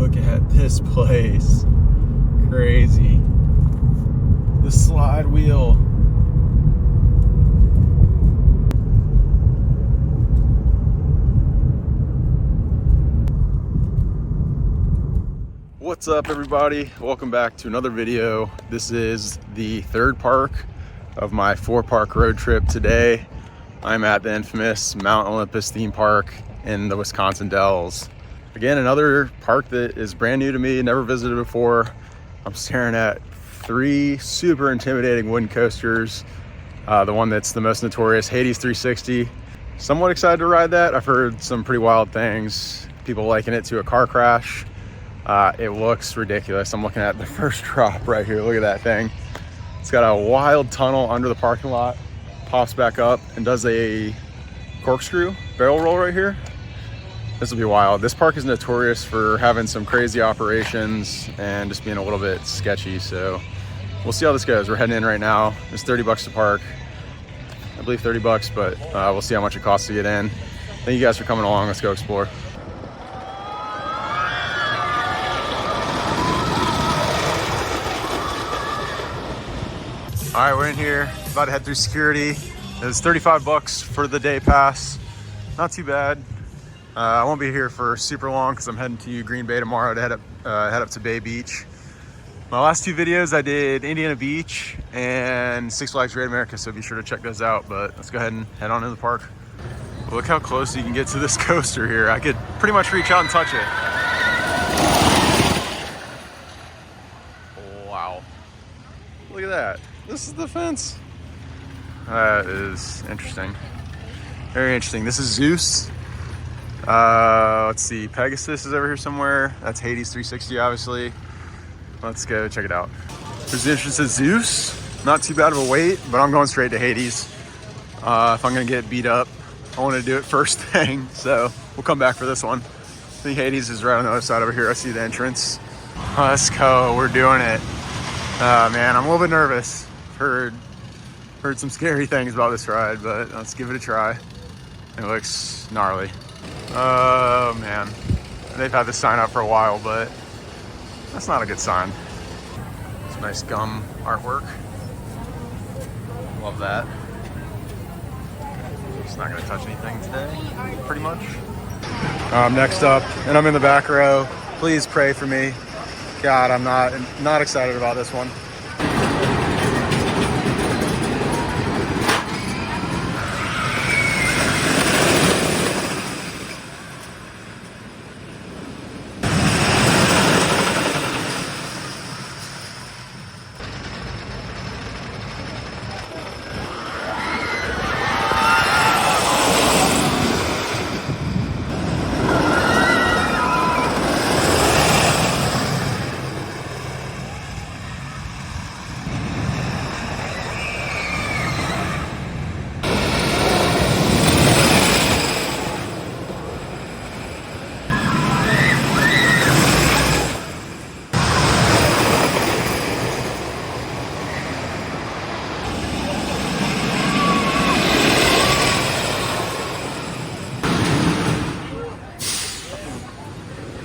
Look at this place. Crazy. The slide wheel. What's up, everybody? Welcome back to another video. This is the third park of my 4-park road trip today. I'm at the infamous Mount Olympus theme park in the Wisconsin Dells. Again, another park that is brand new to me, never visited before. I'm staring at 3 super intimidating wooden coasters. The one that's the most notorious, Hades 360. Somewhat excited to ride that. I've heard some pretty wild things. People liken it to a car crash. It looks ridiculous. I'm looking at the first drop right here. Look at that thing. It's got a wild tunnel under the parking lot, pops back up and does a corkscrew barrel roll right here. This will be wild. This park is notorious for having some crazy operations and just being a little bit sketchy. So we'll see how this goes. We're heading in right now. It's 30 bucks to park. I believe 30 bucks, but we'll see how much it costs to get in. Thank you guys for coming along. Let's go explore. All right, we're in here, about to head through security. It's 35 bucks for the day pass. Not too bad. I won't be here for super long because I'm heading to Green Bay tomorrow to head up to Bay Beach. My last 2 videos, I did Indiana Beach and Six Flags Great America, so be sure to check those out. But let's go ahead and head on into the park. Look how close you can get to this coaster here. I could pretty much reach out and touch it. Wow. Look at that. This is the fence. That is interesting. Very interesting. This is Zeus. Let's see. Pegasus is over here somewhere. That's Hades 360, obviously. Let's go check it out. There's the entrance to Zeus. Not too bad of a wait, but I'm going straight to Hades. If I'm gonna get beat up, I want to do it first thing. So we'll come back for this one. I think Hades is right on the other side over here. I see the entrance. Let's go. We're doing it. Man, I'm a little bit nervous. Heard some scary things about this ride, but let's give it a try. It looks gnarly. Oh man, they've had this sign up for a while, but that's not a good sign. It's nice gum artwork. Love that. Just not gonna touch anything today, pretty much. Next up, and I'm in the back row. Please pray for me. God, I'm not excited about this one.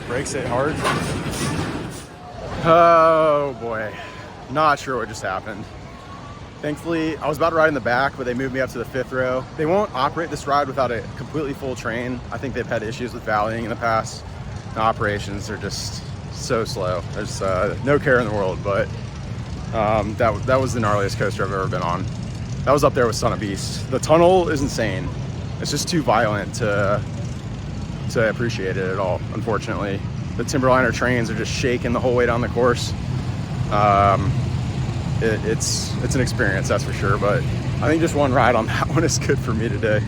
Brakes hit hard. Oh boy, not sure what just happened. Thankfully, I was about to ride in the back, but they moved me up to the 5th row. They won't operate this ride without a completely full train. I think they've had issues with valeting in the past. The operations are just so slow. There's no care in the world, but that was the gnarliest coaster I've ever been on. That was up there with Son of Beast. The tunnel is insane. It's just too violent to appreciate it at all, unfortunately. The Timberliner trains are just shaking the whole way down the course. It's an experience, that's for sure, but I think just one ride on that one is good for me today.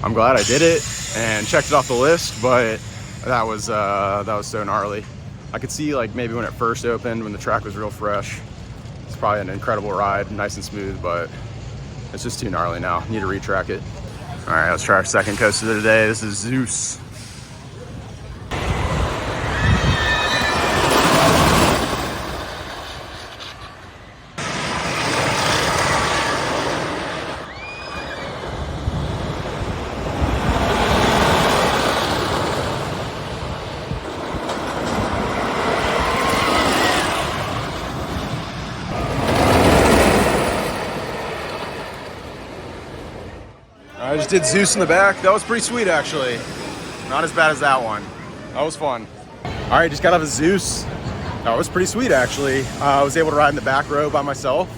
I'm glad I did it and checked it off the list, but that was so gnarly. I could see, like, maybe when it first opened, when the track was real fresh, it's probably an incredible ride, nice and smooth, but it's just too gnarly now. Need to retrack it. All right, let's try our second coaster of the day. This is Zeus. Just did Zeus in the back. That was pretty sweet, actually. Not as bad as that one. That was fun. All right, just got off of Zeus. That was pretty sweet, actually. I was able to ride in the back row by myself.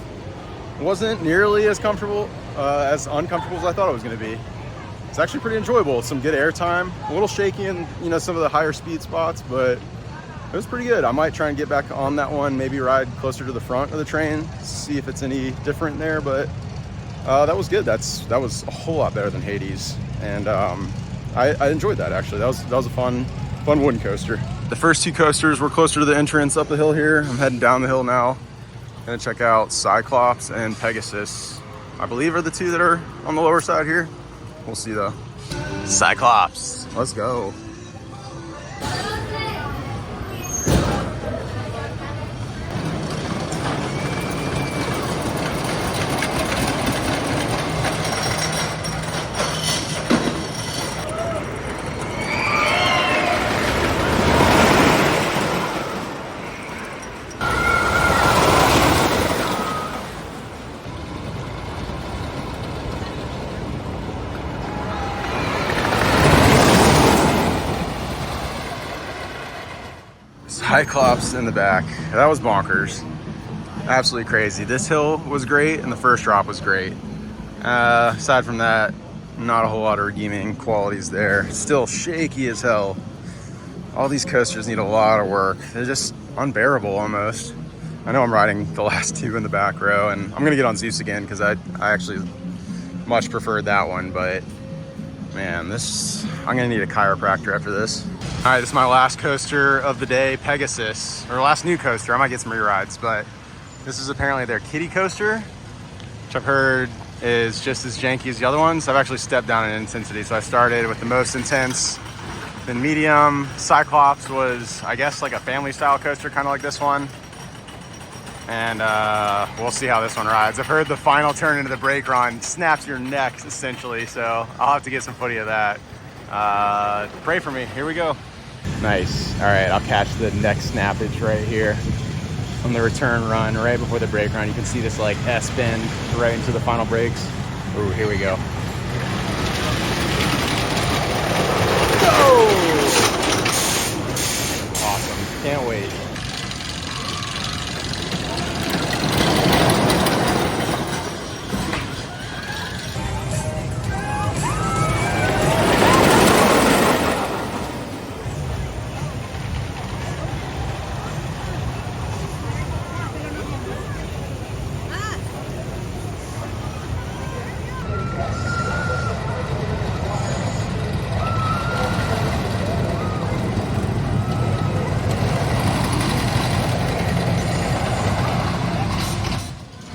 It wasn't nearly as comfortable, as uncomfortable as I thought it was going to be. It's actually pretty enjoyable. Some good air time. A little shaky in, you know, some of the higher speed spots, but it was pretty good. I might try and get back on that one, maybe ride closer to the front of the train, see if it's any different there, but that was good. That was a whole lot better than Hades, and I enjoyed that, actually. That was a fun wooden coaster. The first two coasters were closer to the entrance up the hill here. I'm heading down the hill now. Gonna check out Cyclops and Pegasus. I believe are the two that are on the lower side here. We'll see though. Cyclops, let's go. Cyclops in the back. That was bonkers. Absolutely crazy. This hill was great and the first drop was great. Aside from that, not a whole lot of redeeming qualities there. Still shaky as hell. All these coasters need a lot of work. They're just unbearable almost. I know I'm riding the last two in the back row, and I'm gonna get on Zeus again because I actually much preferred that one, but man, I'm gonna need a chiropractor after this. All right, this is my last coaster of the day, Pegasus, or last new coaster. I might get some re-rides, but this is apparently their kiddie coaster, which I've heard is just as janky as the other ones. I've actually stepped down in intensity, so I started with the most intense, then medium. Cyclops was, I guess, like a family style coaster, kind of like this one. And we'll see how this one rides. I've heard the final turn into the brake run snaps your neck, essentially, so I'll have to get some footage of that. Pray for me. Here we go. Nice. All right, I'll catch the neck snappage right here on the return run, right before the brake run. You can see this like S-bend right into the final brakes. Ooh, here we go. Go! Awesome. Can't wait.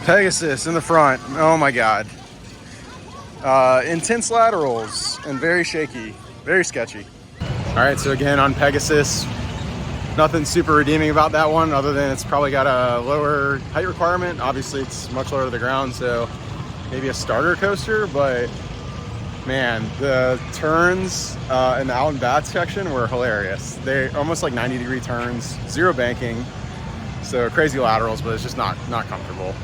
Pegasus in the front. Oh my God. Intense laterals and very shaky, very sketchy. All right, so again on Pegasus, nothing super redeeming about that one other than it's probably got a lower height requirement. Obviously it's much lower to the ground, so maybe a starter coaster, but man, the turns in the out and back section were hilarious. They're almost like 90-degree turns, zero banking, so crazy laterals, but it's just not comfortable.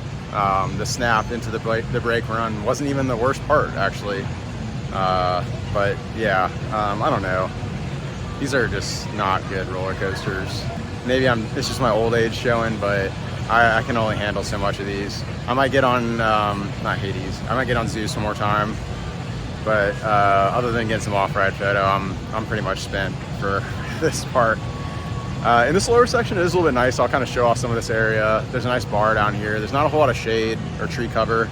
The snap into the brake run wasn't even the worst part, actually. But yeah, I don't know. These are just not good roller coasters. Maybe it's just my old age showing, but I can only handle so much of these. I might get on, not Hades, I might get on Zeus one more time. But other than getting some off-ride photo, I'm pretty much spent for this park. In this lower section, it is a little bit nice. I'll kind of show off some of this area. There's a nice bar down here. There's not a whole lot of shade or tree cover,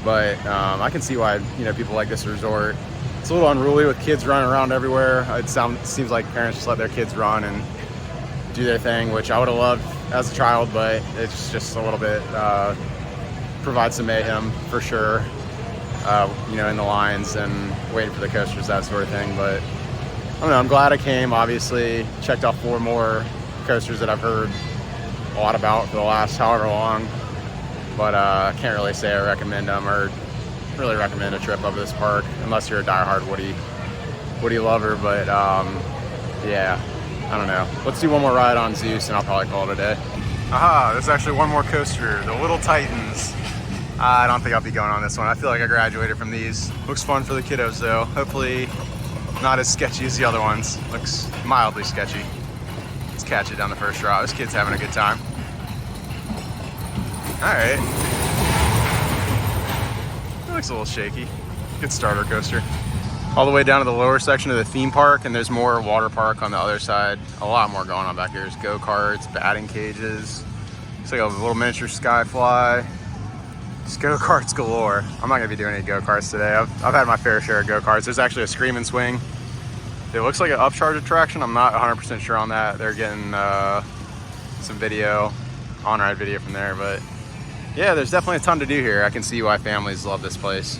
but I can see why people like this resort. It's a little unruly with kids running around everywhere. It seems like parents just let their kids run and do their thing, which I would have loved as a child, but it's just a little bit provides some mayhem for sure. In the lines and waiting for the coasters, that sort of thing, but I don't know, I'm glad I came. Obviously checked off 4 more coasters that I've heard a lot about for the last however long, but I can't really say I recommend them or really recommend a trip up to this park unless you're a diehard Woody lover, but yeah, I don't know. Let's do one more ride on Zeus and I'll probably call it a day. Aha, there's actually one more coaster, the Little Titans. I don't think I'll be going on this one. I feel like I graduated from these. Looks fun for the kiddos though. Hopefully not as sketchy as the other ones. Looks mildly sketchy. Let's catch it down the first drop. This kid's having a good time. All right. It looks a little shaky. Good starter coaster. All the way down to the lower section of the theme park, and there's more water park on the other side. A lot more going on back here. There's go-karts, batting cages. Looks like a little miniature skyfly. Just go-karts galore. I'm not gonna be doing any go-karts today. I've had my fair share of go-karts. There's actually a screaming swing. It looks like an upcharge attraction. I'm not 100% sure on that. They're getting some video, on-ride video from there, but yeah, there's definitely a ton to do here. I can see why families love this place.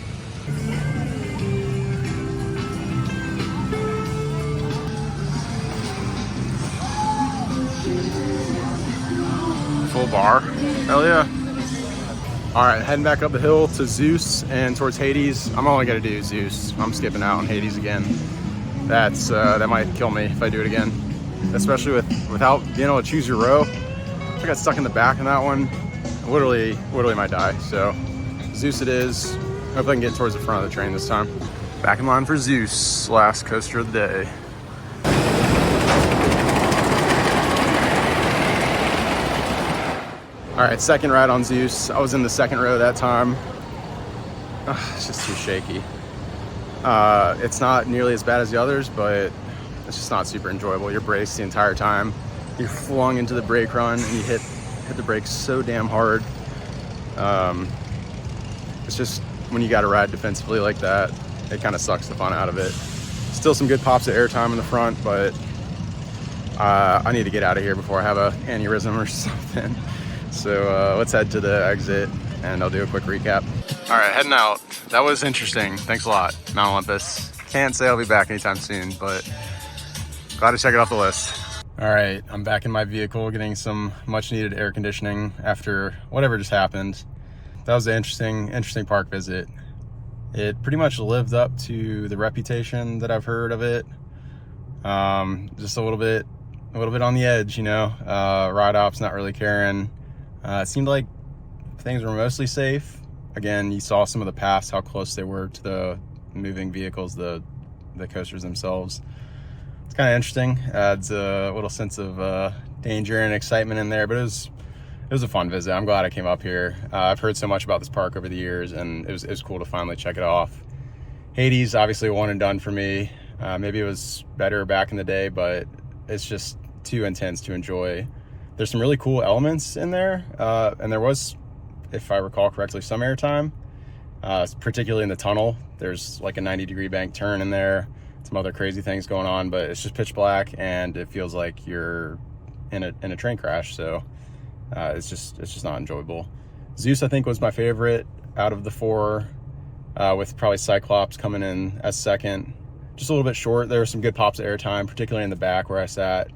Full bar. Hell yeah. All right, heading back up the hill to Zeus and towards Hades. I'm only gonna do Zeus. I'm skipping out on Hades again. That might kill me if I do it again. Especially without being able to choose your row. If I got stuck in the back in that one, I literally might die. So Zeus it is. Hope I can get towards the front of the train this time. Back in line for Zeus, last coaster of the day. All right, second ride on Zeus. I was in the second row that time. It's just too shaky. It's not nearly as bad as the others, but it's just not super enjoyable. You're braced the entire time. You're flung into the brake run and you hit the brakes so damn hard. It's just when you got to ride defensively like that, it kind of sucks the fun out of it. Still some good pops of airtime in the front, but I need to get out of here before I have an aneurysm or something. So let's head to the exit and I'll do a quick recap. All right, heading out. That was interesting. Thanks a lot, Mount Olympus. Can't say I'll be back anytime soon, but glad to check it off the list. All right, I'm back in my vehicle getting some much needed air conditioning after whatever just happened. That was an interesting park visit. It pretty much lived up to the reputation that I've heard of it. Just a little bit on the edge, you know. Ride ops not really caring. It seemed like things were mostly safe. Again, you saw some of the paths, how close they were to the moving vehicles, the coasters themselves. It's kind of interesting. Adds a little sense of danger and excitement in there, but it was a fun visit. I'm glad I came up here. I've heard so much about this park over the years, and it was cool to finally check it off. Hades, obviously a one and done for me. Maybe it was better back in the day, but it's just too intense to enjoy. There's some really cool elements in there, and there was, if I recall correctly, some airtime, particularly in the tunnel. There's like a 90-degree bank turn in there, some other crazy things going on, but it's just pitch black and it feels like you're in a train crash. So it's just not enjoyable. Zeus, I think, was my favorite out of the four, with probably Cyclops coming in as second. Just a little bit short. There were some good pops of airtime, particularly in the back where I sat.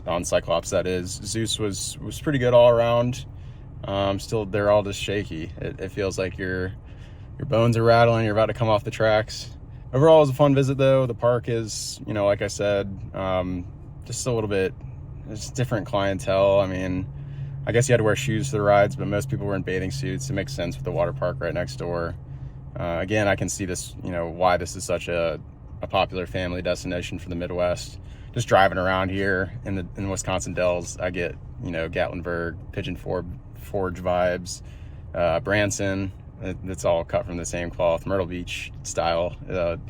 On Cyclops, that is. Zeus was pretty good all around. Still, they're all just shaky. It feels like your bones are rattling. You're about to come off the tracks. Overall, it was a fun visit, though. The park is, you know, like I said, just a little bit. It's different clientele. I mean, I guess you had to wear shoes for the rides, but most people were in bathing suits. It makes sense with the water park right next door. Again, I can see this, you know, why this is such a popular family destination for the Midwest. Just driving around here in the Wisconsin Dells, I get, you know, Gatlinburg, Pigeon Forge vibes, Branson. It's all cut from the same cloth, Myrtle Beach style,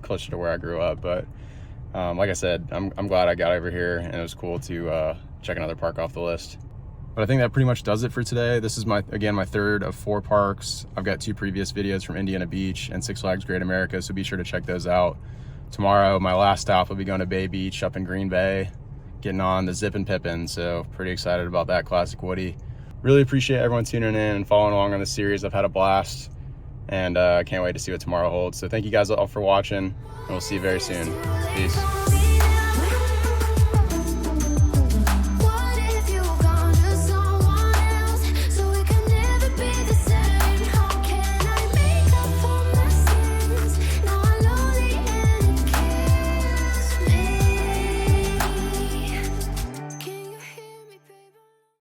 closer to where I grew up. But like I said, I'm glad I got over here, and it was cool to check another park off the list. But I think that pretty much does it for today. This is my third of 4 parks. I've got 2 previous videos from Indiana Beach and Six Flags Great America, so be sure to check those out. Tomorrow, my last stop will be going to Bay Beach up in Green Bay, getting on the Zip and Pippin, so pretty excited about that classic Woody. Really appreciate everyone tuning in and following along on the series. I've had a blast, and I can't wait to see what tomorrow holds. So thank you guys all for watching, and we'll see you very soon. Peace.